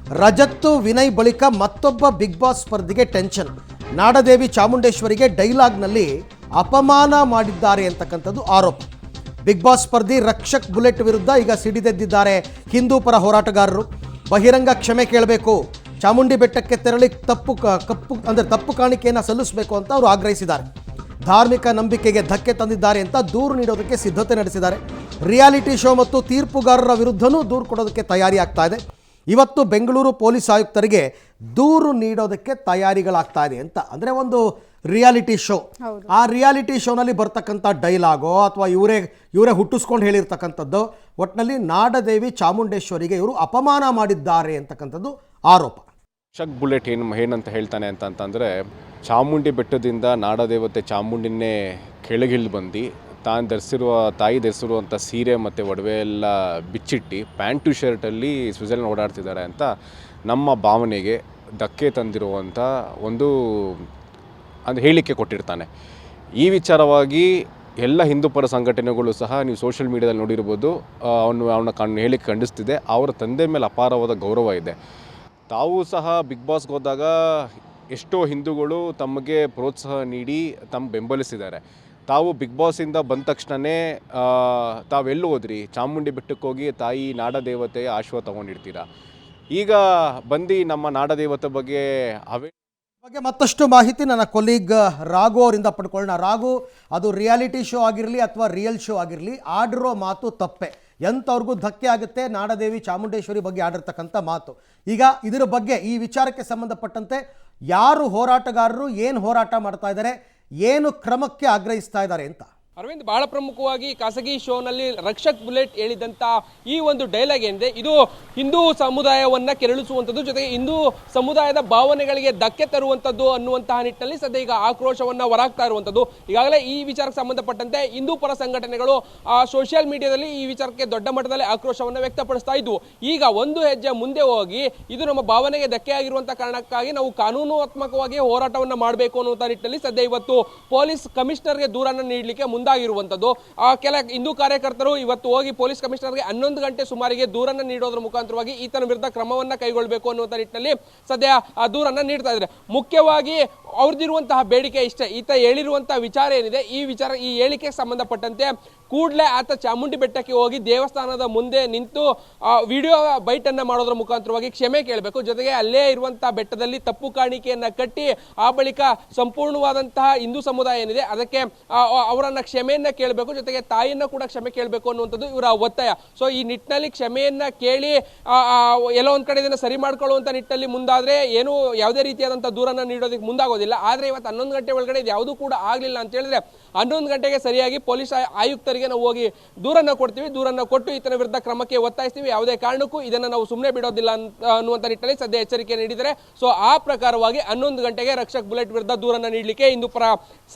ರಜತ್ ವಿನಯ್ ಬಳಿಕ ಮತ್ತೊಬ್ಬ big boss ಸ್ಪರ್ಧಿಗೆ tension. ನಾಡದೇವಿ ಚಾಮುಂಡೇಶ್ವರಿಗೆ ಡೈಲಾಗ್ನಲ್ಲಿ ಅಪಮಾನ ಮಾಡಿದ್ದಾರೆ ಅಂತಕ್ಕಂಥದ್ದು ಆರೋಪ. ಬಿಗ್ ಬಾಸ್ ಸ್ಪರ್ಧಿ ರಕ್ಷಕ್ ಬುಲೆಟ್ ವಿರುದ್ಧ ಈಗ ಸಿಡಿದೆದ್ದಿದ್ದಾರೆ ಹಿಂದೂ ಪರ ಹೋರಾಟಗಾರರು. ಬಹಿರಂಗ ಕ್ಷಮೆ ಕೇಳಬೇಕು, ಚಾಮುಂಡಿ ಬೆಟ್ಟಕ್ಕೆ ತೆರಳಿ ತಪ್ಪು ಕಾಣಿಕೆಯನ್ನು ಸಲ್ಲಿಸಬೇಕು ಅಂತ ಅವರು ಆಗ್ರಹಿಸಿದ್ದಾರೆ. ಧಾರ್ಮಿಕ ನಂಬಿಕೆಗೆ ಧಕ್ಕೆ ತಂದಿದ್ದಾರೆ ಅಂತ ದೂರು ನೀಡೋದಕ್ಕೆ ಸಿದ್ಧತೆ ನಡೆಸಿದ್ದಾರೆ. ರಿಯಾಲಿಟಿ ಶೋ ಮತ್ತು ತೀರ್ಪುಗಾರರ ವಿರುದ್ಧನೂ ದೂರು ಕೊಡೋದಕ್ಕೆ ತಯಾರಿ ಆಗ್ತಾ ಇದೆ. ಇವತ್ತು ಬೆಂಗಳೂರು ಪೊಲೀಸ್ ಆಯುಕ್ತರಿಗೆ ದೂರು ನೀಡೋದಕ್ಕೆ ತಯಾರಿಗಳಾಗ್ತಾ ಇದೆ ಅಂತ. ಅಂದರೆ ಒಂದು ರಿಯಾಲಿಟಿ ಶೋ, ಆ ರಿಯಾಲಿಟಿ ಶೋನಲ್ಲಿ ಬರ್ತಕ್ಕಂಥ ಡೈಲಾಗೋ ಅಥವಾ ಇವರೇ ಹುಟ್ಟಿಸ್ಕೊಂಡು ಹೇಳಿರ್ತಕ್ಕಂಥದ್ದು, ಒಟ್ಟಿನಲ್ಲಿ ನಾಡದೇವಿ ಚಾಮುಂಡೇಶ್ವರಿಗೆ ಇವರು ಅಪಮಾನ ಮಾಡಿದ್ದಾರೆ ಅಂತಕ್ಕಂಥದ್ದು ಆರೋಪ. ರಕ್ಷಕ್ ಬುಲೆಟ್ ಏನಂತ ಹೇಳ್ತಾನೆ ಅಂತಂದರೆ, ಚಾಮುಂಡಿ ಬೆಟ್ಟದಿಂದ ನಾಡದೇವತೆ ಚಾಮುಂಡಿನೇ ಕೆಳಗಿಳಿದು ಬಂದು ತಾಯಿ ಧರಿಸಿರುವಂಥ ಸೀರೆ ಮತ್ತು ಒಡವೆ ಎಲ್ಲ ಬಿಚ್ಚಿಟ್ಟು ಪ್ಯಾಂಟು ಶರ್ಟಲ್ಲಿ ಸ್ವಿಟ್ಜರ್ಲೆಂಡ್ ಓಡಾಡ್ತಿದ್ದಾರೆ ಅಂತ ನಮ್ಮ ಭಾವನೆಗೆ ಧಕ್ಕೆ ತಂದಿರುವಂಥ ಒಂದು ಹೇಳಿಕೆ ಕೊಟ್ಟಿರ್ತಾನೆ. ಈ ವಿಚಾರವಾಗಿ ಎಲ್ಲ ಹಿಂದೂ ಪರ ಸಂಘಟನೆಗಳು ಸಹ ನೀವು ಸೋಷಿಯಲ್ ಮೀಡಿಯಾದಲ್ಲಿ ನೋಡಿರ್ಬೋದು, ಅವನ ಹೇಳಿಕೆ ಖಂಡಿಸ್ತಿದೆ. ಅವರ ತಂದೆ ಮೇಲೆ ಅಪಾರವಾದ ಗೌರವ ಇದೆ. ತಾವು ಸಹ ಬಿಗ್ ಬಾಸ್ಗೆ ಹೋದಾಗ ಎಷ್ಟೋ ಹಿಂದೂಗಳು ತಮಗೆ ಪ್ರೋತ್ಸಾಹ ನೀಡಿ ಬೆಂಬಲಿಸಿದ್ದಾರೆ. ತಾವು ಬಿಗ್ ಬಾಸಿಂದ ಬಂದ ತಕ್ಷಣವೇ ತಾವೆಲ್ಲೂ ಹೋದ್ರಿ, ಚಾಮುಂಡಿ ಬೆಟ್ಟಕ್ಕೆ ಹೋಗಿ ತಾಯಿ ನಾಡದೇವತೆಯ ಆಶೀರ್ವಾದ ತೊಗೊಂಡಿರ್ತೀರ. ಈಗ ಬಂದು ನಮ್ಮ ನಾಡದೇವತೆ ಬಗ್ಗೆ ಮತ್ತಷ್ಟು ಮಾಹಿತಿ ನನ್ನ ಕೊಲೀಗ್ ರಾಘು ಅವರಿಂದ ಪಡ್ಕೊಳ್ಳೋಣ. ರಾಘು, ಅದು ರಿಯಾಲಿಟಿ ಶೋ ಆಗಿರಲಿ ಅಥವಾ ರಿಯಲ್ ಶೋ ಆಗಿರಲಿ, ಆಡಿರೋ ಮಾತು ತಪ್ಪೆ, ಎಂಥವ್ರಿಗೂ ಧಕ್ಕೆ ಆಗುತ್ತೆ. ನಾಡದೇವಿ ಚಾಮುಂಡೇಶ್ವರಿ ಬಗ್ಗೆ ಆಡಿರ್ತಕ್ಕಂಥ ಮಾತು. ಈಗ ಇದರ ಬಗ್ಗೆ, ಈ ವಿಚಾರಕ್ಕೆ ಸಂಬಂಧಪಟ್ಟಂತೆ ಯಾರು ಹೋರಾಟಗಾರರು, ಏನು ಹೋರಾಟ ಮಾಡ್ತಾ ಇದ್ದಾರೆ, ಏನು ಕ್ರಮಕ್ಕೆ ಆಗ್ರಹಿಸ್ತಾ ಇದ್ದಾರೆ ಅಂತ ಅರವಿಂದ್, ಬಹಳ ಪ್ರಮುಖವಾಗಿ ಖಾಸಗಿ ಶೋನಲ್ಲಿ ರಕ್ಷಕ್ ಬುಲೆಟ್ ಹೇಳಿದಂಥ ಈ ಒಂದು ಡೈಲಾಗ್ ಏನಿದೆ, ಇದು ಹಿಂದೂ ಸಮುದಾಯವನ್ನು ಕೆರಳಿಸುವಂಥದ್ದು, ಜೊತೆಗೆ ಹಿಂದೂ ಸಮುದಾಯದ ಭಾವನೆಗಳಿಗೆ ಧಕ್ಕೆ ತರುವಂಥದ್ದು ಅನ್ನುವಂತಹ ನಿಟ್ಟಿನಲ್ಲಿ ಸದ್ಯ ಈಗ ಆಕ್ರೋಶವನ್ನು ಹೊರಾಗ್ತಾ ಇರುವಂಥದ್ದು. ಈಗಾಗಲೇ ಈ ವಿಚಾರಕ್ಕೆ ಸಂಬಂಧಪಟ್ಟಂತೆ ಹಿಂದೂ ಪರ ಸಂಘಟನೆಗಳು ಸೋಷಿಯಲ್ ಮೀಡಿಯಾದಲ್ಲಿ ಈ ವಿಚಾರಕ್ಕೆ ದೊಡ್ಡ ಮಟ್ಟದಲ್ಲಿ ಆಕ್ರೋಶವನ್ನು ವ್ಯಕ್ತಪಡಿಸ್ತಾ ಇದ್ವು. ಈಗ ಒಂದು ಹೆಜ್ಜೆ ಮುಂದೆ ಹೋಗಿ ಇದು ನಮ್ಮ ಭಾವನೆಗೆ ಧಕ್ಕೆ ಆಗಿರುವಂಥ ಕಾರಣಕ್ಕಾಗಿ ನಾವು ಕಾನೂನಾತ್ಮಕವಾಗಿ ಹೋರಾಟವನ್ನು ಮಾಡಬೇಕು ಅನ್ನುವಂಥ ನಿಟ್ಟಿನಲ್ಲಿ ಸದ್ಯ ಇವತ್ತು ಪೊಲೀಸ್ ಕಮಿಷನರ್ಗೆ ದೂರನ್ನು ನೀಡಲಿಕ್ಕೆ ಮುಂದಾಗಿರುವಂಥದ್ದು. ಕೆಲ ಹಿಂದೂ ಕಾರ್ಯಕರ್ತರು ಇವತ್ತು ಹೋಗಿ ಪೊಲೀಸ್ ಕಮಿಷನರ್ಗೆ 11 ಗಂಟೆ ಸುಮಾರಿಗೆ ದೂರನ್ನು ನೀಡೋದ್ರ ಮುಖಾಂತರವಾಗಿ ಈತನ ವಿರುದ್ಧ ಕ್ರಮವನ್ನು ಕೈಗೊಳ್ಳಬೇಕು ಅನ್ನುವಂಥ ನಿಟ್ಟಿನಲ್ಲಿ ಸದ್ಯ ದೂರನ್ನು ನೀಡ್ತಾ ಇದ್ದಾರೆ. ಮುಖ್ಯವಾಗಿ ಅವ್ರದ್ದಿರುವಂತಹ ಬೇಡಿಕೆ ಇಷ್ಟೇ. ಈತ ಹೇಳಿರುವಂತಹ ವಿಚಾರ ಏನಿದೆ, ಈ ಹೇಳಿಕೆಗೆ ಸಂಬಂಧಪಟ್ಟಂತೆ ಕೂಡಲೇ ಆತ ಚಾಮುಂಡಿ ಬೆಟ್ಟಕ್ಕೆ ಹೋಗಿ ದೇವಸ್ಥಾನದ ಮುಂದೆ ನಿಂತು ವಿಡಿಯೋ ಬೈಟನ್ನು ಮಾಡೋದ್ರ ಮುಖಾಂತರವಾಗಿ ಕ್ಷಮೆ ಕೇಳಬೇಕು. ಜೊತೆಗೆ ಅಲ್ಲೇ ಇರುವಂತಹ ಬೆಟ್ಟದಲ್ಲಿ ತಪ್ಪು ಕಾಣಿಕೆಯನ್ನು ಕಟ್ಟಿ ಆ ಬಳಿಕ ಸಂಪೂರ್ಣವಾದಂತಹ ಹಿಂದೂ ಸಮುದಾಯ ಏನಿದೆ ಅದಕ್ಕೆ ಅವರನ್ನ ಕ್ಷಮೆಯನ್ನ ಕೇಳಬೇಕು, ಜೊತೆಗೆ ತಾಯಿಯನ್ನ ಕೂಡ ಕ್ಷಮೆ ಕೇಳಬೇಕು ಅನ್ನುವಂಥದ್ದು ಇವರ ಒತ್ತಾಯ. ಸೊ ಈ ನಿಟ್ಟಿನಲ್ಲಿ ಕ್ಷಮೆಯನ್ನ ಕೇಳಿ ಎಲ್ಲೋ ಒಂದ್ ಕಡೆ ಇದನ್ನು ಸರಿ ಮಾಡ್ಕೊಳ್ಳುವಂತ ನಿಟ್ಟಿನಲ್ಲಿ ಮುಂದಾದ್ರೆ ಏನು ಯಾವುದೇ ರೀತಿಯಾದಂತಹ ದೂರನ್ನ ನೀಡೋದಕ್ಕೆ ಮುಂದಾಗೋದಿಲ್ಲ. ಆದ್ರೆ ಇವತ್ತು 11 ಗಂಟೆ ಒಳಗಡೆ ಇದು ಯಾವುದೂ ಕೂಡ ಆಗ್ಲಿಲ್ಲ ಅಂತ ಹೇಳಿದ್ರೆ 11 ಗಂಟೆಗೆ ಸರಿಯಾಗಿ ಪೊಲೀಸ್ ಆಯುಕ್ತರಿಗೆ ನಾವು ಹೋಗಿ ದೂರನ್ನ ಕೊಡ್ತೀವಿ. ದೂರನ್ನ ಕೊಟ್ಟು ಈತನ ವಿರುದ್ಧ ಕ್ರಮಕ್ಕೆ ಒತ್ತಾಯಿಸ್ತೀವಿ. ಯಾವುದೇ ಕಾರಣಕ್ಕೂ ಇದನ್ನು ನಾವು ಸುಮ್ಮನೆ ಬಿಡೋದಿಲ್ಲ ಅನ್ನುವಂಥ ನಿಟ್ಟಿನಲ್ಲಿ ಸದ್ಯ ಎಚ್ಚರಿಕೆ ನೀಡಿದರೆ. ಸೊ ಆ ಪ್ರಕಾರವಾಗಿ 11 ಗಂಟೆಗೆ ರಕ್ಷಕ್ ಬುಲೆಟ್ ವಿರುದ್ಧ ದೂರನ್ನ ನೀಡಲಿಕ್ಕೆ ಹಿಂದೂ ಪರ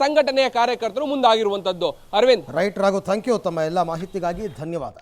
ಸಂಘಟನೆಯ ಕಾರ್ಯಕರ್ತರು ಮುಂದಾಗಿರುವಂತದ್ದು. Arvind, right Raghu, thank you. ತಮ್ಮ ಎಲ್ಲ ಮಾಹಿತಿಗಾಗಿ ಧನ್ಯವಾದ.